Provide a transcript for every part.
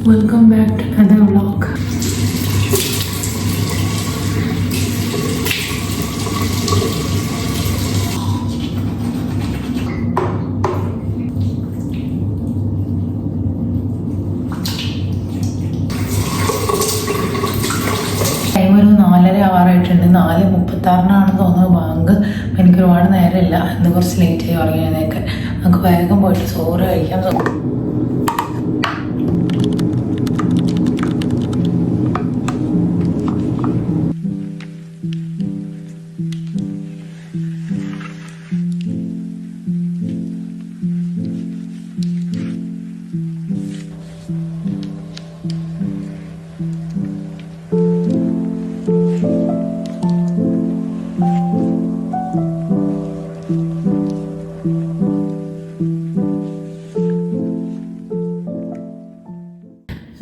Welcome back to another vlog. Time ഒരു 4:30 ആവാറായിട്ടുണ്ട്. 4:36 തോന്നുന്നു bank. എനിക്ക് ഒരുപാട് നേരമില്ല, ഇന്ന് കുറച്ച് ലേറ്റായി ഉറങ്ങിയതൊക്കെ. നമുക്ക് വേഗം പോയിട്ട് ചോറ് കഴിക്കാം.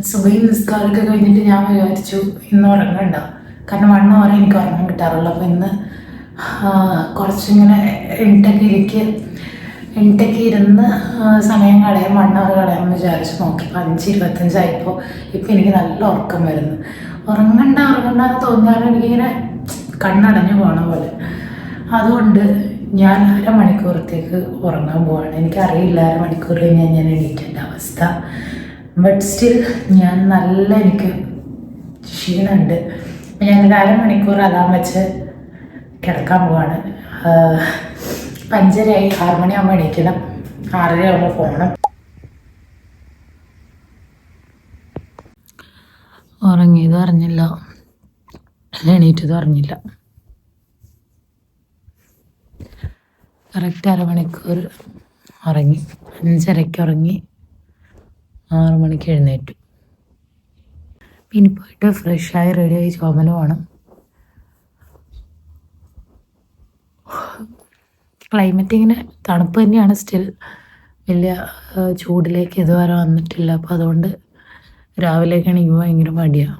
സുബഹി നിസ്കാരമൊക്കെ കഴിഞ്ഞിട്ട് ഞാൻ വിചാരിച്ചു ഇന്ന് ഉറങ്ങണ്ട, കാരണം 1 hour എനിക്ക് ഉറങ്ങാൻ കിട്ടാറുള്ളൂ. അപ്പോൾ ഇന്ന് കുറച്ചിങ്ങനെ എണിട്ടൊക്കെ ഇരുന്ന് സമയം കളയാം, 1 hour കളയാമെന്ന് വിചാരിച്ച് നോക്കി. 5:25 ആയപ്പോൾ ഇപ്പം എനിക്ക് നല്ല ഉറക്കം വരുന്നു. ഉറങ്ങണ്ടെന്ന് തോന്നിയാലും എനിക്കിങ്ങനെ കണ്ണടഞ്ഞു പോകണ പോലെ. അതുകൊണ്ട് ഞാൻ 1/2 മണിക്കൂറത്തേക്ക് ഉറങ്ങാൻ പോവാണ്. എനിക്കറിയില്ല 1/2 മണിക്കൂർ കഴിഞ്ഞാൽ ഞാൻ എണീറ്റേണ്ട അവസ്ഥ. ബട്ട് സ്റ്റിൽ എനിക്ക് ക്ഷീണമുണ്ട്. അപ്പം ഞാൻ 1/2 മണിക്കൂർ അലാം വെച്ച് കിടക്കാൻ പോവാണ്. 5:30 ആയി, 6 മണിയാകുമ്പോൾ എണീക്കണം, 6:30 ആകുമ്പോൾ പോകണം. ഉറങ്ങിയതും അറിഞ്ഞില്ല, എണീറ്റതും അറിഞ്ഞില്ല. കറക്റ്റ് 1/2 മണിക്കൂർ ഉറങ്ങി. 5:30 ഉറങ്ങി, 6 മണിക്ക് എഴുന്നേറ്റു. പിന്നെ പോയിട്ട് ഫ്രഷായി റെഡിയായി ചോമന് പോകണം. ക്ലൈമറ്റ് ഇങ്ങനെ തണുപ്പ് തന്നെയാണ്, സ്റ്റിൽ വലിയ ചൂടിലേക്ക് ഇതുവരെ വന്നിട്ടില്ല. അപ്പോൾ അതുകൊണ്ട് രാവിലേക്ക് എണീക്കുമ്പോൾ ഭയങ്കര മടിയാണ്.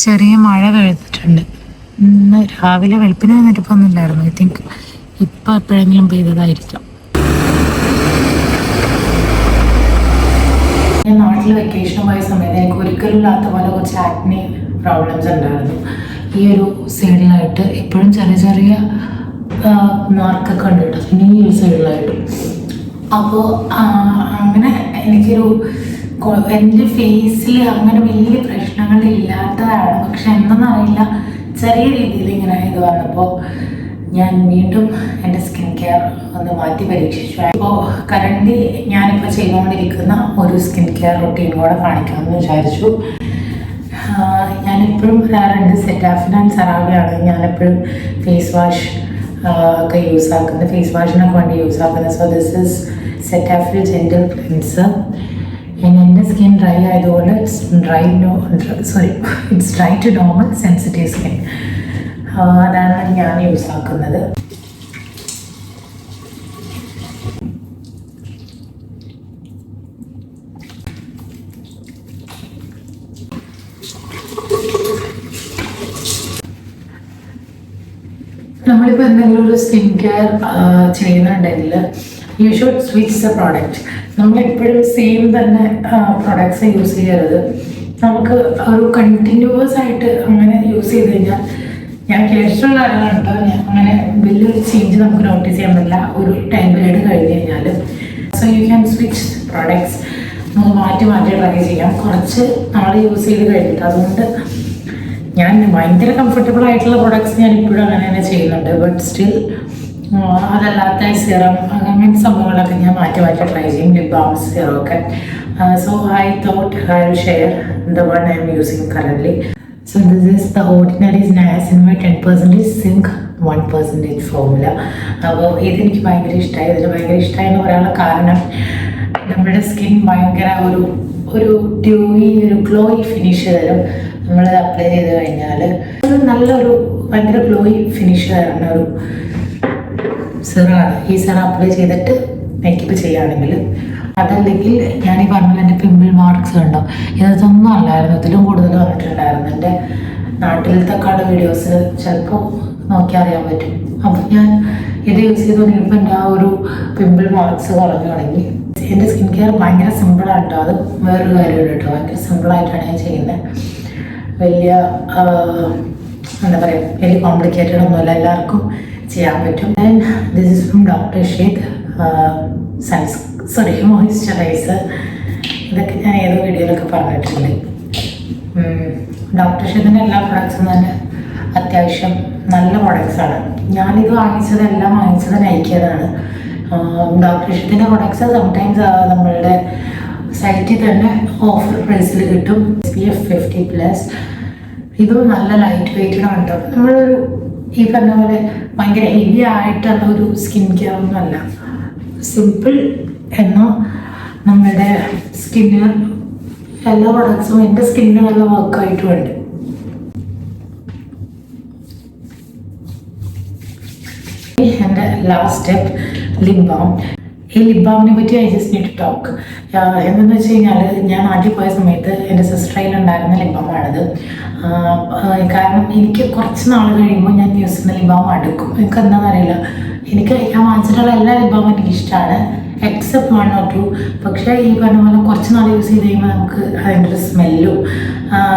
ചെറിയ മഴ കഴിഞ്ഞിട്ടുണ്ട്. ഇന്ന് രാവിലെ വെളുപ്പിന് വന്നിട്ടിപ്പോൾ ഒന്നുമില്ലായിരുന്നു. ഐ തിങ്ക് ഇപ്പം എപ്പോഴെങ്കിലും പെയ്തതായിരിക്കാം. ഞാൻ നാട്ടിൽ വെക്കേഷൻ പോയ സമയത്ത് എനിക്ക് ഒരിക്കലും ഇല്ലാത്ത പോലെ കുറച്ച് ആക്നെ പ്രോബ്ലംസ് ഉണ്ടായിരുന്നു. ഈ ഒരു സൈഡിലായിട്ട് ഇപ്പോഴും ചെറിയ മാർക്കൊക്കെ ഉണ്ട് കേട്ടോ, പിന്നെ ഈ ഒരു സൈഡിലായിട്ടും. അപ്പോൾ അങ്ങനെ എൻ്റെ ഫേസിൽ അങ്ങനെ വലിയ പ്രശ്നങ്ങളില്ലാത്തതാണ്. പക്ഷെ എന്തെന്നറിയില്ല, ചെറിയ രീതിയിൽ ഇങ്ങനെ ഇത് വന്നപ്പോൾ ഞാൻ വീണ്ടും എൻ്റെ സ്കിൻ കെയർ ഒന്ന് മാറ്റി പരീക്ഷിച്ചു. അപ്പോൾ കറൻ്റ് ഞാനിപ്പോൾ ചെയ്തുകൊണ്ടിരിക്കുന്ന ഒരു സ്കിൻ കെയർ റൊട്ടീൻ കൂടെ കാണിക്കാമെന്ന് വിചാരിച്ചു. ഞാനെപ്പോഴും പറയാറുണ്ട്, സെറ്റാഫിൽ ആൻഡ് സെറാവിയാണ് ഞാനെപ്പോഴും ഫേസ് വാഷ് ഒക്കെ യൂസ് ആക്കുന്നത്, ഫേസ് വാഷിനൊക്കെ വേണ്ടി യൂസ് ആക്കുന്നത്. So this is Cetaphil gentle cleanser. എൻ്റെ സ്കിൻ ഡ്രൈ ആയതുകൊണ്ട് it's dry to normal sensitive skin. അതാണ് ഞാൻ യൂസ് ആക്കുന്നത്. നമ്മളിപ്പോൾ എന്തെങ്കിലും ഒരു സ്കിൻ കെയർ ചെയ്യുന്നുണ്ടെങ്കിൽ you should switch the product. നമ്മളെപ്പോഴും സെയിം തന്നെ പ്രോഡക്ട്സ് യൂസ് ചെയ്യരുത്. നമുക്ക് ഒരു കണ്ടിന്യൂസ് ആയിട്ട് അങ്ങനെ യൂസ് ചെയ്ത് കഴിഞ്ഞാൽ, ഞാൻ കേട്ടിട്ടുള്ള കാര്യങ്ങളുണ്ടോ, അങ്ങനെ വലിയൊരു ചേഞ്ച് നമുക്ക് നോട്ടീസ് ചെയ്യാൻ പറ്റില്ല ഒരു ടൈം പീരീഡ് കഴിഞ്ഞ് കഴിഞ്ഞാൽ. So you can switch products. നമുക്ക് മാറ്റി ട്രൈ ചെയ്യാം കുറച്ച് നാൾ യൂസ് ചെയ്ത് കഴിഞ്ഞിട്ട്. അതുകൊണ്ട് ഞാൻ ഭയങ്കര കംഫർട്ടബിൾ ആയിട്ടുള്ള പ്രോഡക്ട്സ് ഞാൻ ഇപ്പോഴും അങ്ങനെ തന്നെ ചെയ്യുന്നുണ്ട്. ബട്ട് സ്റ്റിൽ അതല്ലാത്ത സിറം അങ്ങനത്തെ സംഭവങ്ങളൊക്കെ ഞാൻ മാറ്റി ട്രൈ ചെയ്യും. ലിപ് ബാം, സിറം ഒക്കെ. So I thought I will share the one I M using currently. So this is the Ordinary Niacinamide 10% Zinc 1% formula. അപ്പോൾ ഇതെനിക്ക് ഭയങ്കര ഇഷ്ടമായി. ഇതിന് ഭയങ്കര ഇഷ്ടമായെന്ന് പറയാനുള്ള കാരണം, നമ്മുടെ സ്കിൻ ഭയങ്കര ഒരു ഡ്യൂയി, ഒരു ഗ്ലോയി ഫിനിഷ് തരും. നമ്മളത് അപ്ലൈ ചെയ്ത് കഴിഞ്ഞാൽ നല്ലൊരു ഭയങ്കര ഗ്ലോയി ഫിനിഷ് തരുന്ന ഒരു സിറാണ്. ഈ സിറ അപ്ലൈ ചെയ്തിട്ട് മേക്കപ്പ് ചെയ്യുകയാണെങ്കിൽ. അതല്ലെങ്കിൽ ഞാൻ ഈ പറഞ്ഞ എൻ്റെ പിമ്പിൾ മാർക്സ് ഉണ്ടോ, ഇതൊന്നും അല്ലായിരുന്നു, ഇതിലും കൂടുതൽ വന്നിട്ടുണ്ടായിരുന്നു. എൻ്റെ നാട്ടിലത്തെ വീഡിയോസ് ചിലപ്പോൾ നോക്കിയാൽ അറിയാൻ പറ്റും. അപ്പോൾ ഞാൻ ഇത് യൂസ് ചെയ്ത് തുടങ്ങിയപ്പോൾ എൻ്റെ ആ ഒരു പിമ്പിൾ മാർക്സ് കുറഞ്ഞു തുടങ്ങി. എൻ്റെ സ്കിൻ കെയർ ഭയങ്കര സിമ്പിളാണ് കേട്ടോ. അത് വേറൊരു കാര്യമുണ്ട് കേട്ടോ. ഭയങ്കര സിമ്പിളായിട്ടാണ് ഞാൻ ചെയ്യുന്നത്. വലിയ എന്താ പറയുക, വലിയ കോംപ്ലിക്കേറ്റഡ് ഒന്നുമല്ല, എല്ലാവർക്കും ചെയ്യാൻ പറ്റും. And this is from doctor Sheth moisturiser. ഇതൊക്കെ ഞാൻ ഏതോ വീഡിയോയിലൊക്കെ പറഞ്ഞിട്ടുണ്ട്. ഡോക്ടർ ഷീതിൻ്റെ എല്ലാ പ്രൊഡക്ട്സും തന്നെ അത്യാവശ്യം നല്ല പ്രൊഡക്ട്സാണ്. ഞാനിത് എല്ലാം വാങ്ങിച്ചത് നൈക്കിയതാണ്. ഡോക്ടർ ഷീതിൻ്റെ പ്രൊഡക്ട്സ് സംടൈംസ് നമ്മളുടെ സൈറ്റിൽ തന്നെ ഓഫർ പ്രൈസിൽ കിട്ടും. SPF 50+. ഇതും നല്ല ലൈറ്റ് വെയ്റ്റഡാണ് കേട്ടോ. നമ്മളൊരു ഈ പറഞ്ഞ പോലെ ഭയങ്കര ഹെവി ആയിട്ടുള്ള ഒരു സ്കിൻ കെയർ ഒന്നുമല്ല. സിമ്പിൾ എന്നാൽ നമ്മുടെ സ്കിന്നിന് എല്ലാ പ്രൊഡക്ട്സും എൻ്റെ സ്കിന്നിന് നല്ല വർക്കായിട്ടുമുണ്ട്. എൻ്റെ ലാസ്റ്റ് സ്റ്റെപ്പ് ലിപ് ബാം. ഈ ലിപ് ബാമിനെ പറ്റി I just need to talk. എന്തെന്ന് വെച്ച് കഴിഞ്ഞാൽ, ഞാൻ നാട്ടിൽ പോയ സമയത്ത് എൻ്റെ സിസ്റ്ററിലുണ്ടായിരുന്ന ലിപ് ബാമാണിത്. കാരണം എനിക്ക് കുറച്ച് നാൾ കഴിയുമ്പോൾ ഞാൻ യൂസ് ചെയ്യുന്ന ലിപ് ബാം അടുക്കും. എനിക്ക് എന്താണെന്ന് അറിയില്ല, ഞാൻ വാങ്ങിച്ചിട്ടുള്ള എല്ലാ ലിപ് ബാമും എനിക്ക് ഇഷ്ടമാണ് എക്സെപ്റ്റ് 1 or 2. പക്ഷേ ഈ പറഞ്ഞ പോലെ കുറച്ച് നാൾ യൂസ് ചെയ്ത് കഴിയുമ്പോൾ നമുക്ക് അതിൻ്റെ ഒരു സ്മെല്ലും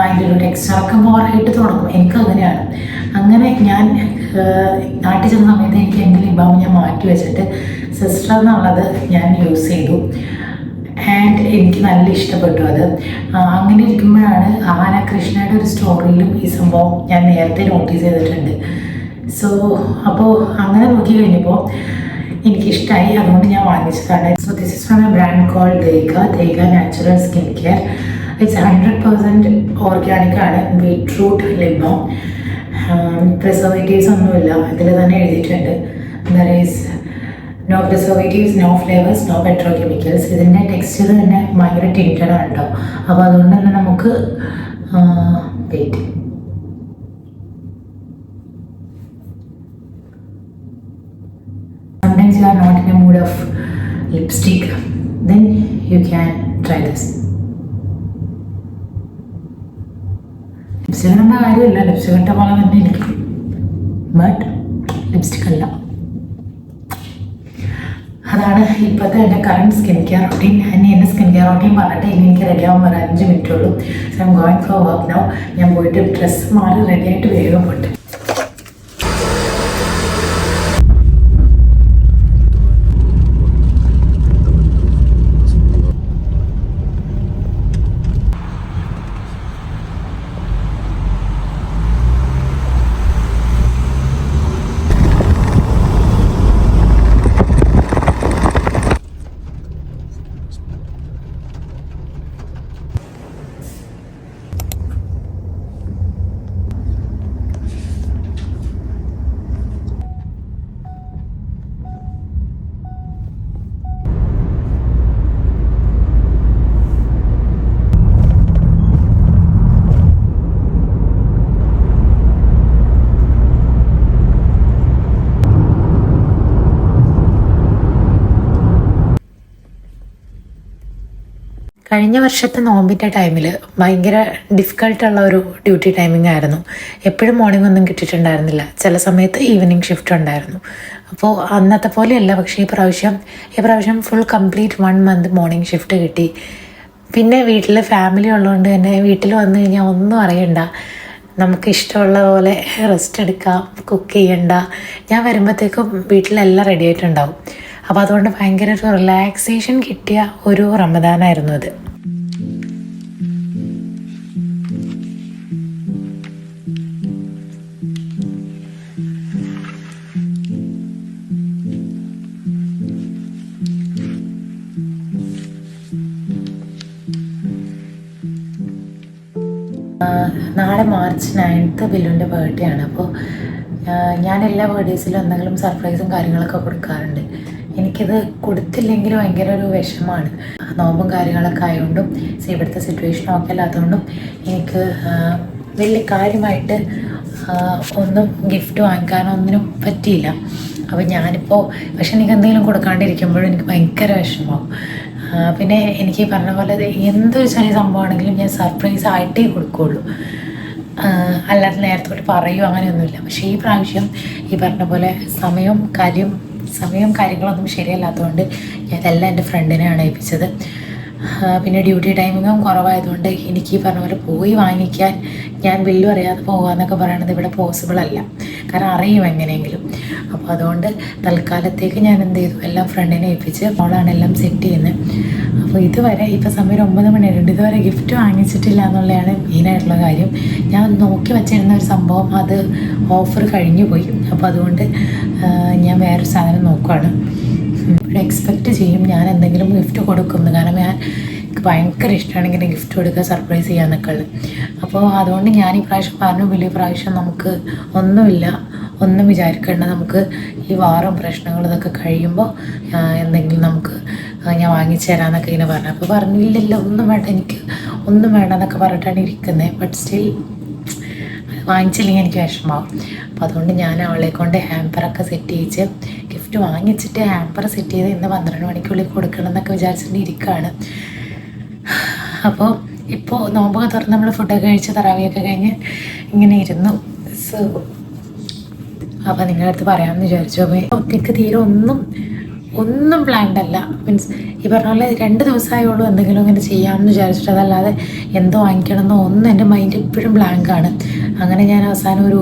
അതിൻ്റെ ഒരു ടെക്സ്ചറൊക്കെ ബോറായിട്ട് തുടങ്ങും. എനിക്കങ്ങനെയാണ്. അങ്ങനെ ഞാൻ നാട്ടിൽ ചെന്ന സമയത്ത് എനിക്ക് എൻ്റെ ലിപ് ബാം ഞാൻ മാറ്റി വെച്ചിട്ട് സിസ്റ്റർ എന്നുള്ളത് ഞാൻ യൂസ് ചെയ്തു. ആൻഡ് എനിക്ക് നല്ല ഇഷ്ടപ്പെട്ടു അത്. അങ്ങനെ ഇരിക്കുമ്പോഴാണ് ആന കൃഷ്ണയുടെ ഒരു സ്റ്റോറിയിലും ഈ സംഭവം ഞാൻ നേരത്തെ നോട്ടീസ് ചെയ്തിട്ടുണ്ട്. അപ്പോൾ അങ്ങനെ നോക്കി കഴിഞ്ഞപ്പോൾ എനിക്കിഷ്ടമായി. അതുകൊണ്ട് ഞാൻ വാങ്ങിച്ചതാണ്. So this is from a brand called Deyga natural skin care. It's 100% organic ആണ്. Beetroot lip balm. പ്രിസർവേറ്റീവ്സ് ഒന്നുമില്ല, ഇതിൽ തന്നെ എഴുതിയിട്ടുണ്ട്. There is no preservatives, no flavours, no petrochemicals. ഇതിൻ്റെ ടെക്സ്ചർ തന്നെ ഭയങ്കര ടിൻറ്റഡ് ആണ് കേട്ടോ. അപ്പോൾ അതുകൊണ്ട് തന്നെ നമുക്ക് wait sometimes you are not in a mood of lipstick, then you can try this. Lipstick ഇടേണ്ട കാര്യമില്ല, ലിപ്സ്റ്റിക് ഇട്ട പോലെ തന്നെ ഇരിക്കും, ബട്ട് ലിപ്സ്റ്റിക് അല്ല. അതാണ് ഇപ്പോഴത്തെ എൻ്റെ കറണ്ട് സ്കിൻ കെയർ റൊട്ടീൻ. എൻ്റെ സ്കിൻ കെയർ റൊട്ടീൻ പറഞ്ഞിട്ട് ഇനി എനിക്ക് റെഡി ആവാൻ ഒരു 5 മിനിറ്റ് ഉള്ളൂ. So I am going for work now. ഞാൻ പോയിട്ട് ഡ്രസ്സ് മാറി റെഡിയായിട്ട് വേഗം പോയിട്ട്. കഴിഞ്ഞ വർഷത്തെ നോമ്പിൻ്റെ ടൈമിൽ ഭയങ്കര ഡിഫിക്കൽട്ടുള്ള ഒരു ഡ്യൂട്ടി ടൈമിംഗ് ആയിരുന്നു. എപ്പോഴും മോർണിംഗ് ഒന്നും കിട്ടിയിട്ടുണ്ടായിരുന്നില്ല. ചില സമയത്ത് ഈവനിങ് ഷിഫ്റ്റ് ഉണ്ടായിരുന്നു. അപ്പോൾ അന്നത്തെ പോലെയല്ല, പക്ഷേ ഈ പ്രാവശ്യം full complete 1 month morning shift കിട്ടി. പിന്നെ വീട്ടിൽ ഫാമിലി ഉള്ളതുകൊണ്ട് തന്നെ വീട്ടിൽ വന്നു കഴിഞ്ഞാൽ ഒന്നും അറിയണ്ട, നമുക്ക് ഇഷ്ടമുള്ള പോലെ റെസ്റ്റ് എടുക്കാം, കുക്ക് ചെയ്യണ്ട. ഞാൻ വരുമ്പോഴത്തേക്കും വീട്ടിലെല്ലാം റെഡി ആയിട്ടുണ്ടാവും. അപ്പോൾ അതുകൊണ്ട് ഭയങ്കര ഒരു റിലാക്സേഷൻ കിട്ടിയ ഒരു റമദാനായിരുന്നു അത്. നാളെ March 9th ബില്ലുവിൻ്റെ ബർത്ത്ഡേ ആണ്. അപ്പോൾ ഞാൻ എല്ലാ ബർത്ത്ഡേസിലും എന്തെങ്കിലും സർപ്രൈസും കാര്യങ്ങളൊക്കെ കൊടുക്കാറുണ്ട്. എനിക്കിത് കൊടുത്തില്ലെങ്കിൽ ഭയങ്കര ഒരു വിഷമമാണ്. നോമ്പും കാര്യങ്ങളൊക്കെ ആയതുകൊണ്ടും ഇവിടുത്തെ സിറ്റുവേഷനും ഒക്കെ അല്ലാത്തതുകൊണ്ടും എനിക്ക് വലിയ കാര്യമായിട്ട് ഒന്നും ഗിഫ്റ്റ് വാങ്ങിക്കാനോ ഒന്നിനും പറ്റിയില്ല. അപ്പോൾ ഞാനിപ്പോൾ പക്ഷെ എനിക്ക് എന്തെങ്കിലും കൊടുക്കാണ്ടിരിക്കുമ്പോഴും എനിക്ക് ഭയങ്കര വിഷമമാകും. പിന്നെ എനിക്ക് പറഞ്ഞ പോലെ എന്തൊരു ചെറിയ സംഭവമാണെങ്കിലും ഞാൻ സർപ്രൈസ് ആയിട്ടേ കൊടുക്കുകയുള്ളൂ. അല്ലാതെ നേരത്തോട്ട് പറയുമോ അങ്ങനെയൊന്നുമില്ല. പക്ഷേ ഈ പ്രാവശ്യം ഈ പറഞ്ഞ പോലെ സമയം കാര്യങ്ങളൊന്നും ശരിയല്ലാത്തതുകൊണ്ട് ഞാൻ ഇതെല്ലാം എൻ്റെ ഫ്രണ്ടിനെയാണ് ഏൽപ്പിച്ചത്. പിന്നെ ഡ്യൂട്ടി ടൈമിങ്ങും കുറവായതുകൊണ്ട് എനിക്ക് ഈ പറഞ്ഞ പോലെ പോയി വാങ്ങിക്കാൻ ഞാൻ ബില്ലും അറിയാതെ പോകാമെന്നൊക്കെ പറയണത് ഇവിടെ പോസിബിൾ അല്ല, കാരണം അറിയും എങ്ങനെയെങ്കിലും. അപ്പോൾ അതുകൊണ്ട് തൽക്കാലത്തേക്ക് ഞാൻ എന്ത് ചെയ്തു, എല്ലാം ഫ്രണ്ടിനെ ഏൽപ്പിച്ച് മോളാണ് എല്ലാം സെറ്റ് ചെയ്യുന്നത്. അപ്പോൾ ഇതുവരെ ഇപ്പോൾ സമയം 9 മണിയായിട്ടുണ്ട്, ഇതുവരെ ഗിഫ്റ്റ് വാങ്ങിച്ചിട്ടില്ല എന്നുള്ളതാണ് മെയിനായിട്ടുള്ള കാര്യം. ഞാൻ നോക്കി വച്ചിരുന്ന ഒരു സംഭവം അത് ഓഫർ കഴിഞ്ഞു പോയി. അപ്പോൾ അതുകൊണ്ട് ഞാൻ വേറൊരു സാധനം നോക്കുകയാണ്. എക്സ്പെക്റ്റ് ചെയ്യും ഞാൻ എന്തെങ്കിലും ഗിഫ്റ്റ് കൊടുക്കുന്നത്, കാരണം എനിക്ക് ഭയങ്കര ഇഷ്ടമാണ് ഇങ്ങനെ ഗിഫ്റ്റ് കൊടുക്കുക, സർപ്രൈസ് ചെയ്യാന്നൊക്കെ ഉള്ളത്. അപ്പോൾ അതുകൊണ്ട് ഞാൻ ഈ പ്രാവശ്യം പറഞ്ഞു, വലിയ പ്രാവശ്യം നമുക്ക് ഒന്നും വിചാരിക്കേണ്ട, നമുക്ക് ഈ വാറും പ്രശ്നങ്ങളും ഇതൊക്കെ കഴിയുമ്പോൾ എന്തെങ്കിലും നമുക്ക് ഞാൻ വാങ്ങിച്ചു തരാമെന്നൊക്കെ ഇങ്ങനെ പറഞ്ഞു. അപ്പോൾ പറഞ്ഞു ഇല്ലില്ല ഒന്നും വേണ്ട, എനിക്ക് ഒന്നും വേണ്ട എന്നൊക്കെ പറഞ്ഞിട്ടാണ് ഇരിക്കുന്നത്. ബട്ട് സ്റ്റിൽ വാങ്ങിച്ചില്ലെങ്കിൽ എനിക്ക് വിഷമമാവും. അപ്പോൾ അതുകൊണ്ട് ഞാൻ അവളെ കൊണ്ട് ഹാമ്പറൊക്കെ സെറ്റ് ചെയ്യിച്ച് ഗിഫ്റ്റ് വാങ്ങിച്ചിട്ട് ഹാമ്പർ സെറ്റ് ചെയ്ത് ഇന്ന് 12 മണിക്കുള്ളിൽ കൊടുക്കണം എന്നൊക്കെ വിചാരിച്ചിട്ട് ഇരിക്കുകയാണ്. അപ്പോൾ ഇപ്പോൾ നോമ്പൊക്കെ തുറന്ന് നമ്മൾ ഫുഡൊക്കെ കഴിച്ച് തറാവിയൊക്കെ കഴിഞ്ഞ് ഇങ്ങനെ ഇരുന്നു. സോ അപ്പോൾ നിങ്ങളുടെ അടുത്ത് പറയാമെന്ന് വിചാരിച്ചു. അപ്പോൾ ഒറ്റയ്ക്ക് തീരെ ഒന്നും പ്ലാൻഡ് അല്ല. മീൻസ് ഈ പറഞ്ഞ പോലെ 2 ദിവസമായുള്ളൂ എന്തെങ്കിലും ഇങ്ങനെ ചെയ്യാമെന്ന് വിചാരിച്ചിട്ട്, അതല്ലാതെ എന്തോ വാങ്ങിക്കണമെന്നോ ഒന്നും എൻ്റെ മൈൻഡ് എപ്പോഴും ബ്ലാങ്കാണ്. അങ്ങനെ ഞാൻ അവസാനം ഒരു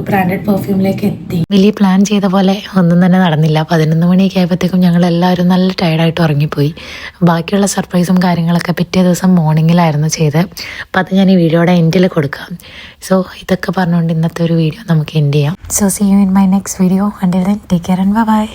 ബ്രാൻഡഡ് പെർഫ്യൂമിലേക്ക് എത്തി. വലിയ പ്ലാൻ ചെയ്ത പോലെ ഒന്നും തന്നെ നടന്നില്ല. 11 മണിയൊക്കെ ആയപ്പോഴത്തേക്കും ഞങ്ങൾ എല്ലാവരും നല്ല ടയർഡായിട്ട് ഉറങ്ങിപ്പോയി. ബാക്കിയുള്ള സർപ്രൈസും കാര്യങ്ങളൊക്കെ പിറ്റേ ദിവസം മോർണിംഗിലായിരുന്നു ചെയ്തത്. അപ്പോൾ അത് ഞാൻ ഈ വീഡിയോയുടെ എൻഡിൽ കൊടുക്കാം. സോ ഇതൊക്കെ പറഞ്ഞുകൊണ്ട് ഇന്നത്തെ ഒരു വീഡിയോ നമുക്ക് എൻഡ് ചെയ്യാം. So see you in my next video. Until then take care and by.